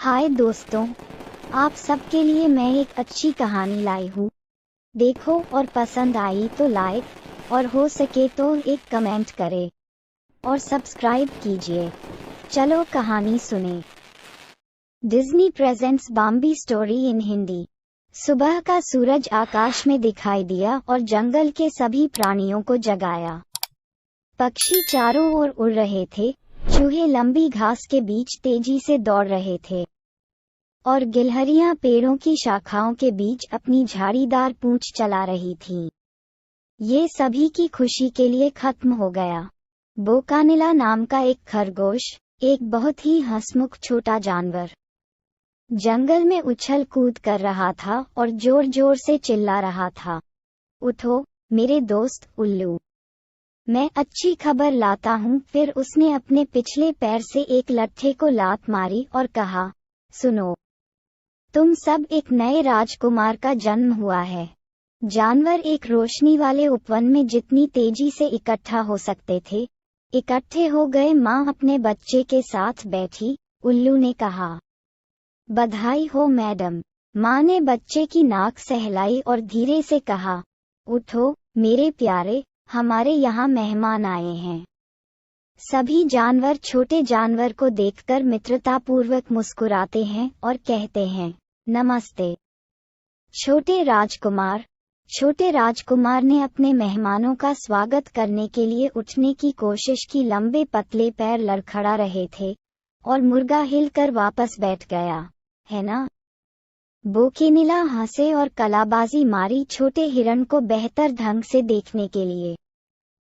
हाय दोस्तों, आप सबके लिए मैं एक अच्छी कहानी लाई हूँ। देखो और पसंद आई तो लाइक और हो सके तो एक कमेंट करें और सब्सक्राइब कीजिए। चलो कहानी सुने। Disney presents Bambi story in Hindi. सुबह का सूरज आकाश में दिखाई दिया और जंगल के सभी प्राणियों को जगाया। पक्षी चारों ओर उड़ रहे थे, चूहे लंबी घास के बीच तेजी से दौड़ रहे थे और गिलहरियां पेड़ों की शाखाओं के बीच अपनी झाड़ीदार पूंछ चला रही थीं। ये सभी की खुशी के लिए खत्म हो गया। बोकानिला नाम का एक खरगोश, एक बहुत ही हंसमुख छोटा जानवर, जंगल में उछल कूद कर रहा था और जोर जोर से चिल्ला रहा था, उठो मेरे दोस्त उल्लू, मैं अच्छी खबर लाता हूँ। फिर उसने अपने पिछले पैर से एक लट्ठे को लात मारी और कहा, सुनो, तुम सब एक नए राजकुमार का जन्म हुआ है। जानवर एक रोशनी वाले उपवन में जितनी तेजी से इकट्ठा हो सकते थे, इकट्ठे हो गए। माँ अपने बच्चे के साथ बैठी, उल्लू ने कहा, बधाई हो मैडम। माँ ने बच्चे की नाक सहलाई और धीरे से कहा, उठो मेरे प्यारे, हमारे यहाँ मेहमान आए हैं। सभी जानवर छोटे जानवर को देखकर मित्रतापूर्वक मुस्कुराते हैं और कहते हैं, नमस्ते छोटे राजकुमार। छोटे राजकुमार ने अपने मेहमानों का स्वागत करने के लिए उठने की कोशिश की। लंबे पतले पैर लड़खड़ा रहे थे और मुर्गा हिलकर वापस बैठ गया, है ना? बोकानिला हंसे और कलाबाजी मारी छोटे हिरण को बेहतर ढंग से देखने के लिए।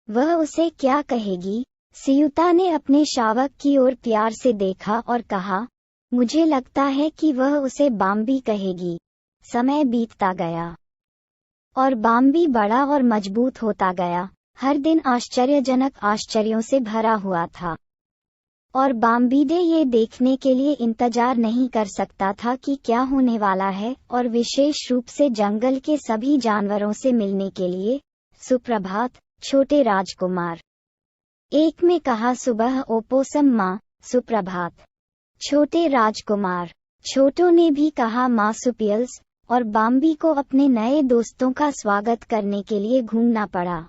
वह उसे क्या कहेगी? सियुता ने अपने शावक की ओर प्यार से देखा और कहा, मुझे लगता है कि वह उसे बाम्बी कहेगी। समय बीतता गया और बाम्बी बड़ा और मजबूत होता गया। हर दिन आश्चर्यजनक आश्चर्यों से भरा हुआ था और बाम्बीडे ये देखने के लिए इंतजार नहीं कर सकता था कि क्या होने वाला है, और विशेष रूप से जंगल के सभी जानवरों से मिलने के लिए। सुप्रभात छोटे राजकुमार, एक में कहा। सुबह ओपोसम माँ, सुप्रभात छोटे राजकुमार। छोटों ने भी कहा मार्सुपियल्स, और बाम्बी को अपने नए दोस्तों का स्वागत करने के लिए घूमना पड़ा।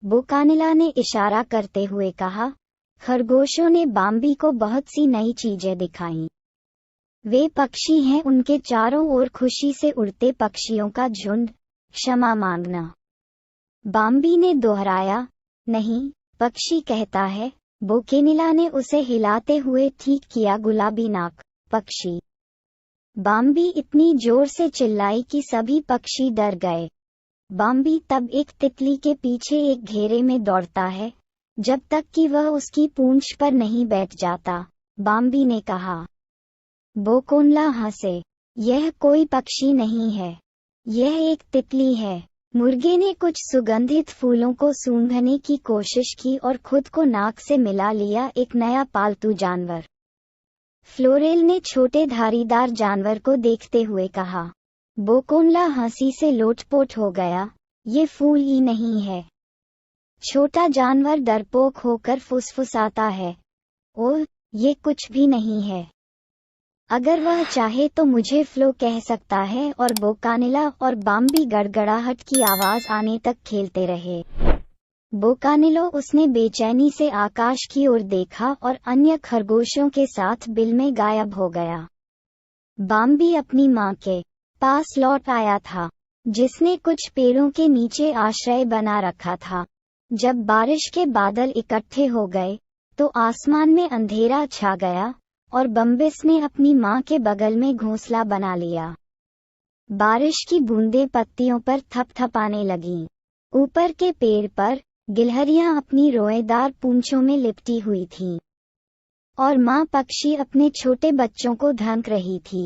बोकानिला ने इशारा करते हुए कहा। खरगोशों ने बाम्बी को बहुत सी नई चीजें दिखाईं। वे पक्षी हैं, उनके चारों ओर खुशी से उड़ते पक्षियों का झुंड। क्षमा मांगना, बाम्बी ने दोहराया। नहीं, पक्षी कहता है। बोकानिला ने उसे हिलाते हुए ठीक किया। गुलाबी नाक पक्षी। बाम्बी इतनी जोर से चिल्लाई कि सभी पक्षी डर गए। बाम्बी तब एक तितली के पीछे एक घेरे में दौड़ता है, जब तक कि वह उसकी पूंछ पर नहीं बैठ जाता, बाम्बी ने कहा। बोकानिला हंसे। यह कोई पक्षी नहीं है, यह एक तितली है। मुर्गे ने कुछ सुगंधित फूलों को सूंघने की कोशिश की और खुद को नाक से मिला लिया। एक नया पालतू जानवर। फ्लोरेल ने छोटे धारीदार जानवर को देखते हुए कहा। बोकानिला हंसी से लोटपोट हो गया। ये फूल ही नहीं है। छोटा जानवर डरपोक होकर फुसफुसाता है, ओह, ये कुछ भी नहीं है। अगर वह चाहे तो मुझे फ्लो कह सकता है। और बोकानिला और बाम्बी गड़गड़ाहट की आवाज आने तक खेलते रहे। बोकानिलो, उसने बेचैनी से आकाश की ओर देखा और अन्य खरगोशों के साथ बिल में गायब हो गया। बाम्बी अपनी माँ के पास लौट आया था, जिसने कुछ पेड़ों के नीचे आश्रय बना रखा था। जब बारिश के बादल इकट्ठे हो गए तो आसमान में अंधेरा छा गया और बम्बिस ने अपनी माँ के बगल में घोंसला बना लिया। बारिश की बूंदें पत्तियों पर थपथपाने लगीं। ऊपर के पेड़ पर गिलहरियां अपनी रोएदार पूंछों में लिपटी हुई थीं और माँ पक्षी अपने छोटे बच्चों को ढंक रही थी।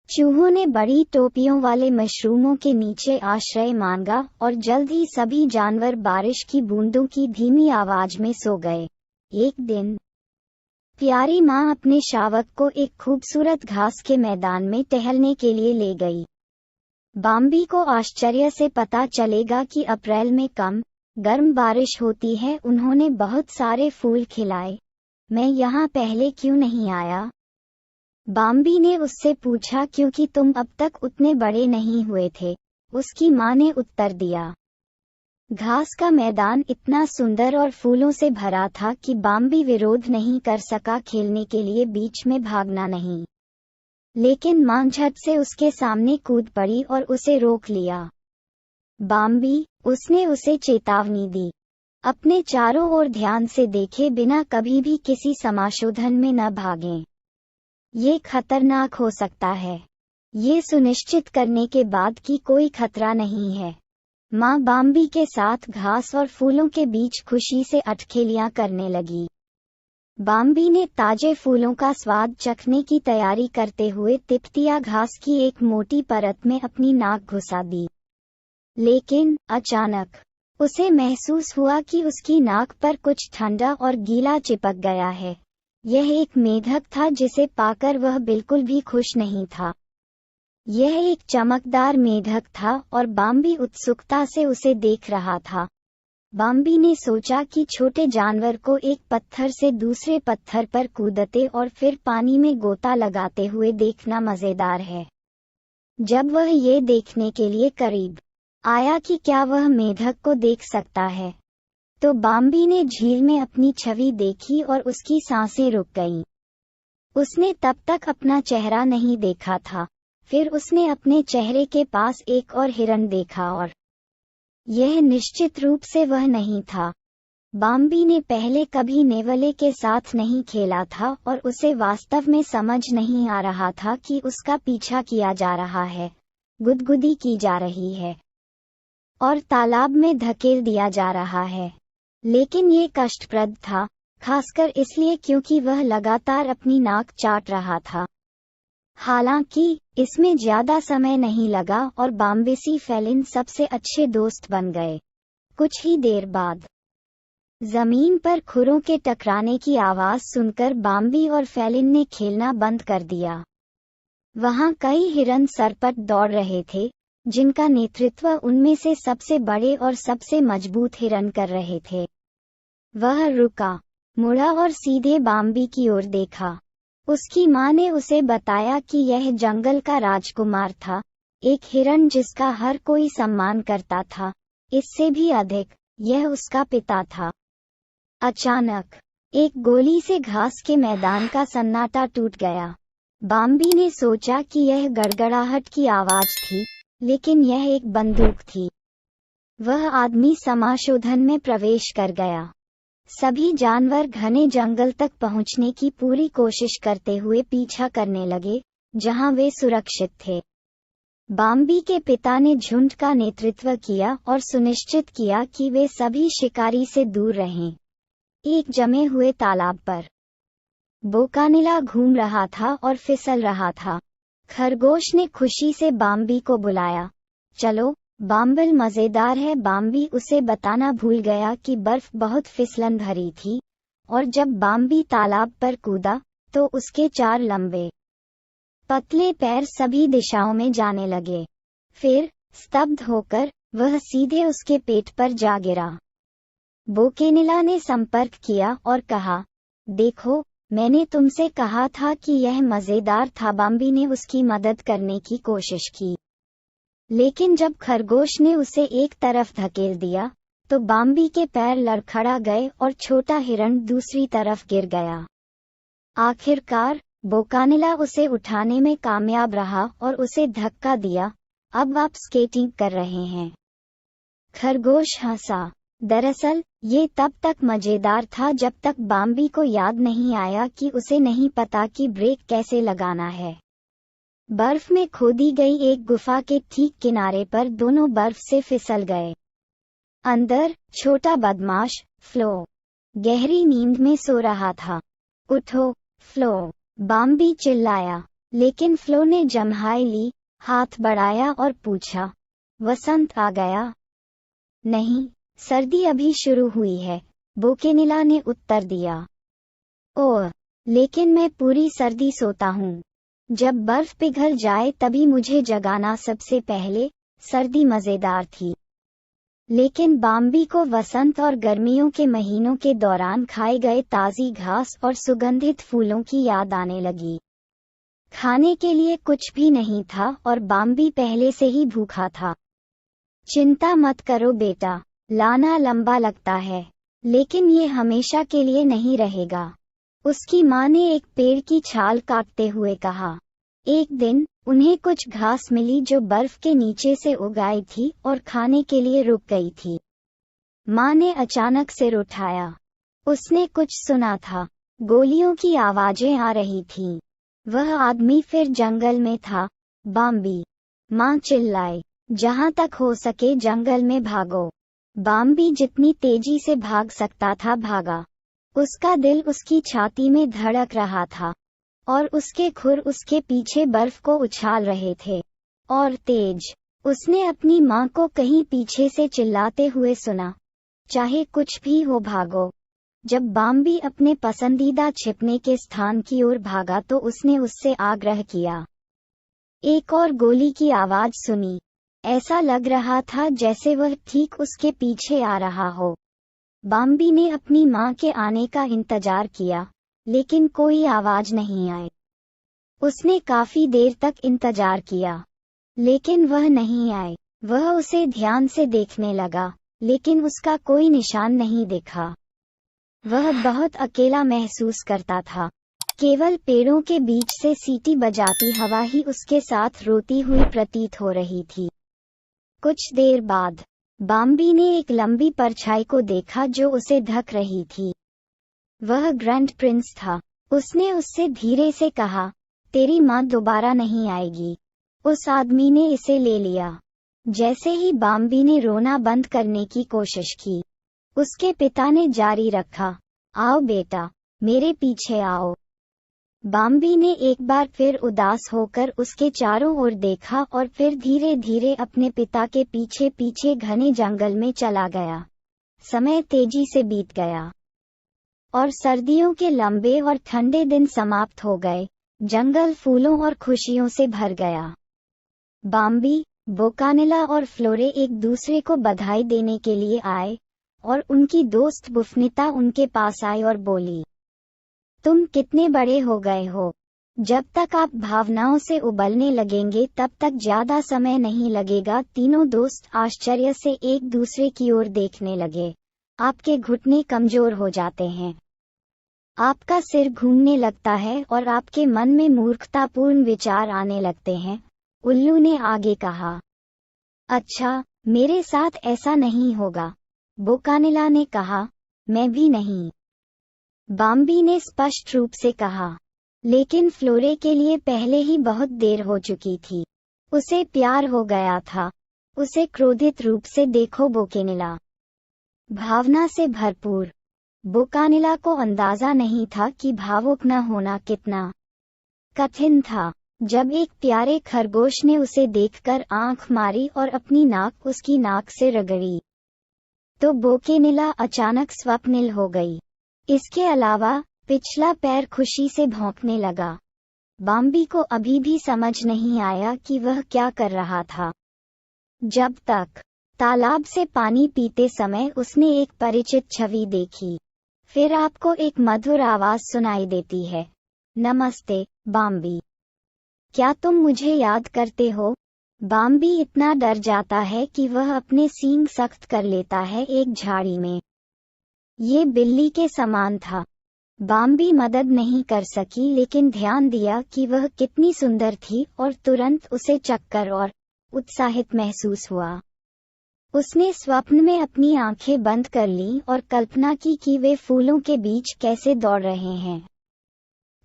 चूहों ने बड़ी टोपियों वाले मशरूमों के नीचे आश्रय मांगा और जल्द ही सभी जानवर बारिश की बूंदों की धीमी आवाज में सो गए। एक दिन प्यारी माँ अपने शावक को एक खूबसूरत घास के मैदान में टहलने के लिए ले गई। बाम्बी को आश्चर्य से पता चलेगा कि अप्रैल में कम गर्म बारिश होती है। उन्होंने बहुत सारे फूल खिलाए। मैं यहाँ पहले क्यों नहीं आया? बाम्बी ने उससे पूछा क्योंकि तुम अब तक उतने बड़े नहीं हुए थे, उसकी माँ ने उत्तर दिया। घास का मैदान इतना सुंदर और फूलों से भरा था कि बाम्बी विरोध नहीं कर सका, खेलने के लिए बीच में भागना नहीं। लेकिन माँ झट से उसके सामने कूद पड़ी और उसे रोक लिया। बाम्बी, उसने उसे चेतावनी दी, अपने चारों ओर ध्यान से देखे बिना कभी भी किसी समाशोधन में न भागें। ये खतरनाक हो सकता है। ये सुनिश्चित करने के बाद कि कोई खतरा नहीं है। माँ बाम्बी के साथ घास और फूलों के बीच खुशी से अटखेलियां करने लगी। बाम्बी ने ताजे फूलों का स्वाद चखने की तैयारी करते हुए तिपतिया घास की एक मोटी परत में अपनी नाक घुसा दी। लेकिन अचानक उसे महसूस हुआ कि उसकी नाक पर कुछ ठंडा और गीला चिपक गया है। यह एक मेढक था जिसे पाकर वह बिल्कुल भी खुश नहीं था। यह एक चमकदार मेढक था और बाम्बी उत्सुकता से उसे देख रहा था। बाम्बी ने सोचा कि छोटे जानवर को एक पत्थर से दूसरे पत्थर पर कूदते और फिर पानी में गोता लगाते हुए देखना मजेदार है। जब वह ये देखने के लिए करीब आया कि क्या वह मेढक को देख सकता है, तो बाम्बी ने झील में अपनी छवि देखी और उसकी सांसें रुक गईं। उसने तब तक अपना चेहरा नहीं देखा था। फिर उसने अपने चेहरे के पास एक और हिरन देखा और यह निश्चित रूप से वह नहीं था। बाम्बी ने पहले कभी नेवले के साथ नहीं खेला था और उसे वास्तव में समझ नहीं आ रहा था कि उसका पीछा किया जा रहा है, गुदगुदी की जा रही है और तालाब में धकेल दिया जा रहा है। लेकिन ये कष्टप्रद था, खासकर इसलिए क्योंकि वह लगातार अपनी नाक चाट रहा था। हालांकि इसमें ज्यादा समय नहीं लगा और बाम्बेसी फेलिन सबसे अच्छे दोस्त बन गए। कुछ ही देर बाद जमीन पर खुरों के टकराने की आवाज सुनकर बाम्बी और फेलिन ने खेलना बंद कर दिया। वहां कई हिरन सरपट दौड़ रहे थे, जिनका नेतृत्व उनमें से सबसे बड़े और सबसे मजबूत हिरन कर रहे थे। वह रुका, मुड़ा और सीधे बाम्बी की ओर देखा। उसकी माँ ने उसे बताया कि यह जंगल का राजकुमार था, एक हिरन जिसका हर कोई सम्मान करता था। इससे भी अधिक, यह उसका पिता था। अचानक एक गोली से घास के मैदान का सन्नाटा टूट गया। बाम्बी ने सोचा कि यह गड़गड़ाहट की आवाज थी, लेकिन यह एक बंदूक थी। वह आदमी समाशोधन में प्रवेश कर गया। सभी जानवर घने जंगल तक पहुंचने की पूरी कोशिश करते हुए पीछा करने लगे, जहां वे सुरक्षित थे। बाम्बी के पिता ने झुंड का नेतृत्व किया और सुनिश्चित किया कि वे सभी शिकारी से दूर रहें। एक जमे हुए तालाब पर बोकानिला घूम रहा था और फिसल रहा था। खरगोश ने खुशी से बाम्बी को बुलाया। चलो, बाम्बिल मजेदार है। बाम्बी उसे बताना भूल गया कि बर्फ बहुत फिसलन भरी थी, और जब बाम्बी तालाब पर कूदा तो उसके 4 लंबे पतले पैर सभी दिशाओं में जाने लगे। फिर स्तब्ध होकर वह सीधे उसके पेट पर जा गिरा। बोकेनिला ने संपर्क किया और कहा, देखो, मैंने तुमसे कहा था कि यह मजेदार था। बाम्बी ने उसकी मदद करने की कोशिश की, लेकिन जब खरगोश ने उसे एक तरफ धकेल दिया तो बाम्बी के पैर लड़खड़ा गए और छोटा हिरण दूसरी तरफ गिर गया। आखिरकार बोकानिला उसे उठाने में कामयाब रहा और उसे धक्का दिया। अब आप स्केटिंग कर रहे हैं। खरगोश हंसा। दरअसल ये तब तक मजेदार था जब तक बाम्बी को याद नहीं आया कि उसे नहीं पता कि ब्रेक कैसे लगाना है। बर्फ में खोदी गई एक गुफा के ठीक किनारे पर दोनों बर्फ से फिसल गए। अंदर छोटा बदमाश फ्लो गहरी नींद में सो रहा था। उठो फ्लो, बाम्बी चिल्लाया, लेकिन फ्लो ने जम्हाई ली, हाथ बढ़ाया और पूछा, वसंत आ गया? नहीं, सर्दी अभी शुरू हुई है, बोकेनिला ने उत्तर दिया। ओह, लेकिन मैं पूरी सर्दी सोता हूँ। जब बर्फ पिघल जाए तभी मुझे जगाना। सबसे पहले सर्दी मजेदार थी, लेकिन बाम्बी को वसंत और गर्मियों के महीनों के दौरान खाए गए ताज़ी घास और सुगंधित फूलों की याद आने लगी। खाने के लिए कुछ भी नहीं था और बाम्बी पहले से ही भूखा था। चिंता मत करो बेटा, लाना लंबा लगता है, लेकिन ये हमेशा के लिए नहीं रहेगा, उसकी माँ ने एक पेड़ की छाल काटते हुए कहा। एक दिन उन्हें कुछ घास मिली जो बर्फ के नीचे से उगाई थी और खाने के लिए रुक गई थी। माँ ने अचानक सिर उठाया। उसने कुछ सुना था, गोलियों की आवाजें आ रही थीं। वह आदमी फिर जंगल में था। बाम्बी, माँ चिल्लाई, जहाँ तक हो सके जंगल में भागो। बाम्बी जितनी तेजी से भाग सकता था भागा। उसका दिल उसकी छाती में धड़क रहा था और उसके खुर उसके पीछे बर्फ को उछाल रहे थे। और तेज, उसने अपनी माँ को कहीं पीछे से चिल्लाते हुए सुना, चाहे कुछ भी हो भागो। जब बाम्बी अपने पसंदीदा छिपने के स्थान की ओर भागा तो उसने उससे आग्रह किया। एक और गोली की आवाज सुनी। ऐसा लग रहा था जैसे वह ठीक उसके पीछे आ रहा हो। बाम्बी ने अपनी माँ के आने का इंतजार किया, लेकिन कोई आवाज नहीं आई। उसने काफी देर तक इंतजार किया, लेकिन वह नहीं आए। वह उसे ध्यान से देखने लगा, लेकिन उसका कोई निशान नहीं दिखा। वह बहुत अकेला महसूस करता था। केवल पेड़ों के बीच से सीटी बजाती हवा ही उसके साथ रोती हुई प्रतीत हो रही थी। कुछ देर बाद बाम्बी ने एक लंबी परछाई को देखा जो उसे ढक रही थी। वह ग्रैंड प्रिंस था। उसने उससे धीरे से कहा, तेरी माँ दोबारा नहीं आएगी। उस आदमी ने इसे ले लिया। जैसे ही बाम्बी ने रोना बंद करने की कोशिश की, उसके पिता ने जारी रखा, आओ बेटा, मेरे पीछे आओ। बाम्बी ने एक बार फिर उदास होकर उसके चारों ओर देखा और फिर धीरे धीरे अपने पिता के पीछे पीछे घने जंगल में चला गया। समय तेजी से बीत गया और सर्दियों के लंबे और ठंडे दिन समाप्त हो गए। जंगल फूलों और खुशियों से भर गया। बाम्बी, बोकानेला और फ्लोरे एक दूसरे को बधाई देने के लिए आए और उनकी दोस्त बुफनिता उनके पास आई और बोली, तुम कितने बड़े हो गए हो। जब तक आप भावनाओं से उबलने लगेंगे तब तक ज्यादा समय नहीं लगेगा। तीनों दोस्त आश्चर्य से एक दूसरे की ओर देखने लगे। आपके घुटने कमजोर हो जाते हैं, आपका सिर घूमने लगता है और आपके मन में मूर्खतापूर्ण विचार आने लगते हैं, उल्लू ने आगे कहा। अच्छा, मेरे साथ ऐसा नहीं होगा, बोकानेला ने कहा। मैं भी नहीं, बाम्बी ने स्पष्ट रूप से कहा। लेकिन फ्लोरे के लिए पहले ही बहुत देर हो चुकी थी। उसे प्यार हो गया था। उसे क्रोधित रूप से देखो बोकानेला, भावना से भरपूर। बोकानेला को अंदाजा नहीं था कि भावुक न होना कितना कठिन था। जब एक प्यारे खरगोश ने उसे देखकर आंख मारी और अपनी नाक उसकी नाक से रगड़ी, तो बोकानेला अचानक स्वप्निल हो गई। इसके अलावा पिछला पैर खुशी से भौंकने लगा। बाम्बी को अभी भी समझ नहीं आया कि वह क्या कर रहा था। जब तक तालाब से पानी पीते समय उसने एक परिचित छवि देखी। फिर आपको एक मधुर आवाज सुनाई देती है, नमस्ते बाम्बी, क्या तुम मुझे याद करते हो। बाम्बी इतना डर जाता है कि वह अपने सींग सख्त कर लेता है एक झाड़ी में। ये बिल्ली के समान था। बाम्बी मदद नहीं कर सकी लेकिन ध्यान दिया कि वह कितनी सुंदर थी और तुरंत उसे चक्कर और उत्साहित महसूस हुआ। उसने स्वप्न में अपनी आंखें बंद कर लीं और कल्पना की कि वे फूलों के बीच कैसे दौड़ रहे हैं।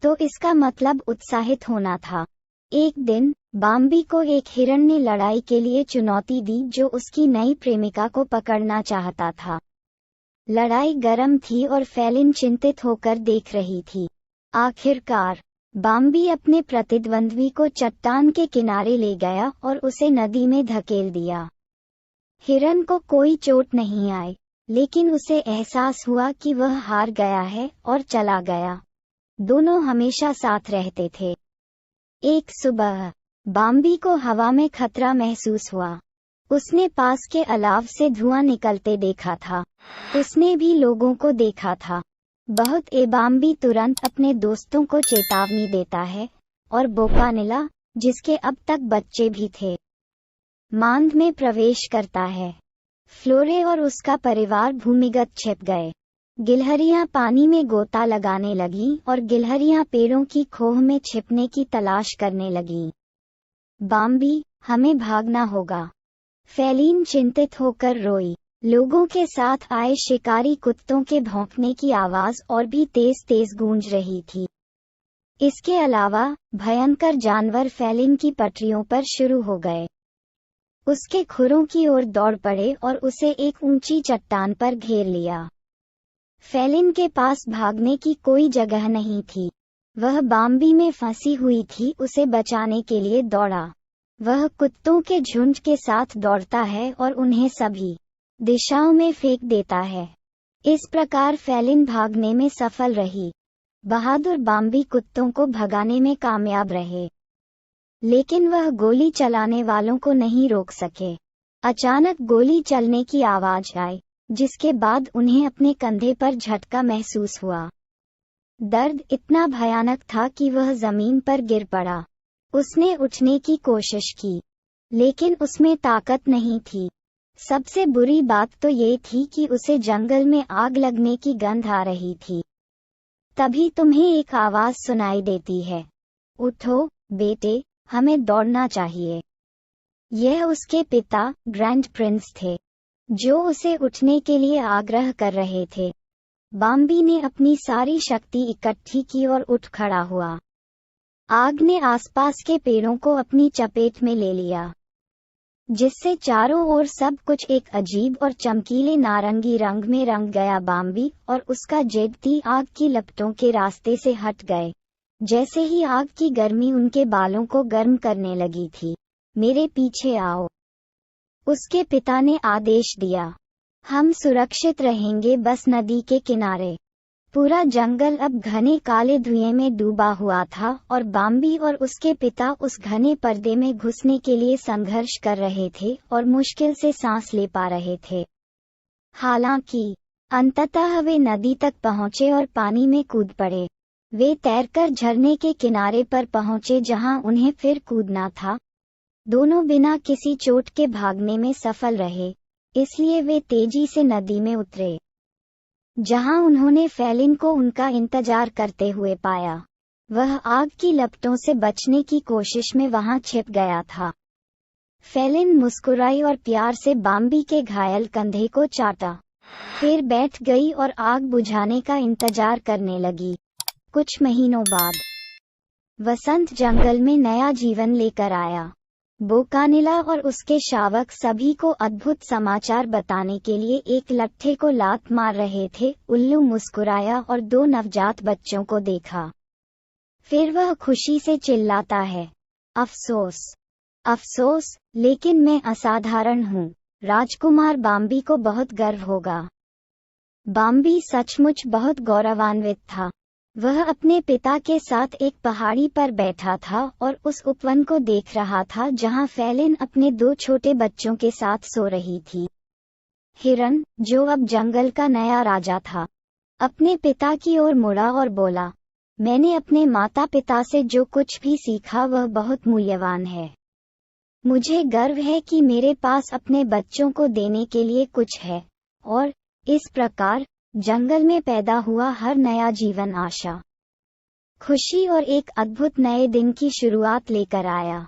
तो इसका मतलब उत्साहित होना था। एक दिन बाम्बी को एक हिरण ने लड़ाई के लिए चुनौती दी जो उसकी नई प्रेमिका को पकड़ना चाहता था। लड़ाई गर्म थी और फेलिन चिंतित होकर देख रही थी। आखिरकार बाम्बी अपने प्रतिद्वंद्वी को चट्टान के किनारे ले गया और उसे नदी में धकेल दिया। हिरन को कोई चोट नहीं आई, लेकिन उसे एहसास हुआ कि वह हार गया है और चला गया। दोनों हमेशा साथ रहते थे। एक सुबह बाम्बी को हवा में खतरा महसूस हुआ। उसने पास के अलाव से धुआं निकलते देखा था। उसने भी लोगों को देखा था। बहुत बाम्बी तुरंत अपने दोस्तों को चेतावनी देता है, और बोकानिला, जिसके अब तक बच्चे भी थे, मांद में प्रवेश करता है। फ्लोरे और उसका परिवार भूमिगत छिप गए। गिलहरियां पानी में गोता लगाने लगीं और गिलहरियां पेड़ों की खोह में छिपने की तलाश करने लगीं। बाम्बी, हमें भागना होगा। फेलिन चिंतित होकर रोई। लोगों के साथ आए शिकारी कुत्तों के भौंकने की आवाज और भी तेज तेज गूंज रही थी। इसके अलावा भयंकर जानवर फेलिन की पटरियों पर शुरू हो गए। उसके खुरों की ओर दौड़ पड़े और उसे एक ऊंची चट्टान पर घेर लिया। फेलिन के पास भागने की कोई जगह नहीं थी। वह बाम्बी में फंसी हुई थी। उसे बचाने के लिए दौड़ा। वह कुत्तों के झुंड के साथ दौड़ता है और उन्हें सभी दिशाओं में फेंक देता है। इस प्रकार फेलिन भागने में सफल रही। बहादुर बाम्बी कुत्तों को भगाने में कामयाब रहे, लेकिन वह गोली चलाने वालों को नहीं रोक सके। अचानक गोली चलने की आवाज आई, जिसके बाद उन्हें अपने कंधे पर झटका महसूस हुआ। दर्द इतना भयानक था कि वह जमीन पर गिर पड़ा। उसने उठने की कोशिश की, लेकिन उसमें ताकत नहीं थी। सबसे बुरी बात तो ये थी कि उसे जंगल में आग लगने की गंध आ रही थी। तभी तुम्हें एक आवाज सुनाई देती है, उठो बेटे, हमें दौड़ना चाहिए। यह उसके पिता ग्रैंड प्रिंस थे, जो उसे उठने के लिए आग्रह कर रहे थे। बाम्बी ने अपनी सारी शक्ति इकट्ठी की और उठ खड़ा हुआ। आग ने आसपास के पेड़ों को अपनी चपेट में ले लिया, जिससे चारों ओर सब कुछ एक अजीब और चमकीले नारंगी रंग में रंग गया। बाम्बी और उसका जेडती आग की लपटों के रास्ते से हट गए। जैसे ही आग की गर्मी उनके बालों को गर्म करने लगी थी। मेरे पीछे आओ, उसके पिता ने आदेश दिया। हम सुरक्षित रहेंगे बस नदी के किनारे। पूरा जंगल अब घने काले धुएं में डूबा हुआ था और बाम्बी और उसके पिता उस घने पर्दे में घुसने के लिए संघर्ष कर रहे थे और मुश्किल से सांस ले पा रहे थे। हालांकि अंततः वे नदी तक पहुंचे और पानी में कूद पड़े। वे तैरकर झरने के किनारे पर पहुंचे जहां उन्हें फिर कूदना था। दोनों बिना किसी चोट के भागने में सफल रहे, इसलिए वे तेजी से नदी में उतरे, जहां उन्होंने फेलिन को उनका इंतजार करते हुए पाया। वह आग की लपटों से बचने की कोशिश में वहां छिप गया था। फेलिन मुस्कुराई और प्यार से बाम्बी के घायल कंधे को चाटा, फिर बैठ गई और आग बुझाने का इंतजार करने लगी। कुछ महीनों बाद वसंत जंगल में नया जीवन लेकर आया। बोकानिला और उसके शावक सभी को अद्भुत समाचार बताने के लिए एक लट्ठे को लात मार रहे थे। उल्लू मुस्कुराया और 2 नवजात बच्चों को देखा। फिर वह खुशी से चिल्लाता है, अफसोस, अफसोस, लेकिन मैं असाधारण हूँ। राजकुमार बाम्बी को बहुत गर्व होगा। बाम्बी सचमुच बहुत गौरवान्वित था। वह अपने पिता के साथ एक पहाड़ी पर बैठा था और उस उपवन को देख रहा था जहां फेलिन अपने 2 छोटे बच्चों के साथ सो रही थी। हिरन, जो अब जंगल का नया राजा था, अपने पिता की ओर मुड़ा और बोला, मैंने अपने माता पिता से जो कुछ भी सीखा वह बहुत मूल्यवान है। मुझे गर्व है कि मेरे पास अपने बच्चों को देने के लिए कुछ है। और इस प्रकार जंगल में पैदा हुआ हर नया जीवन आशा, खुशी और एक अद्भुत नए दिन की शुरुआत लेकर आया।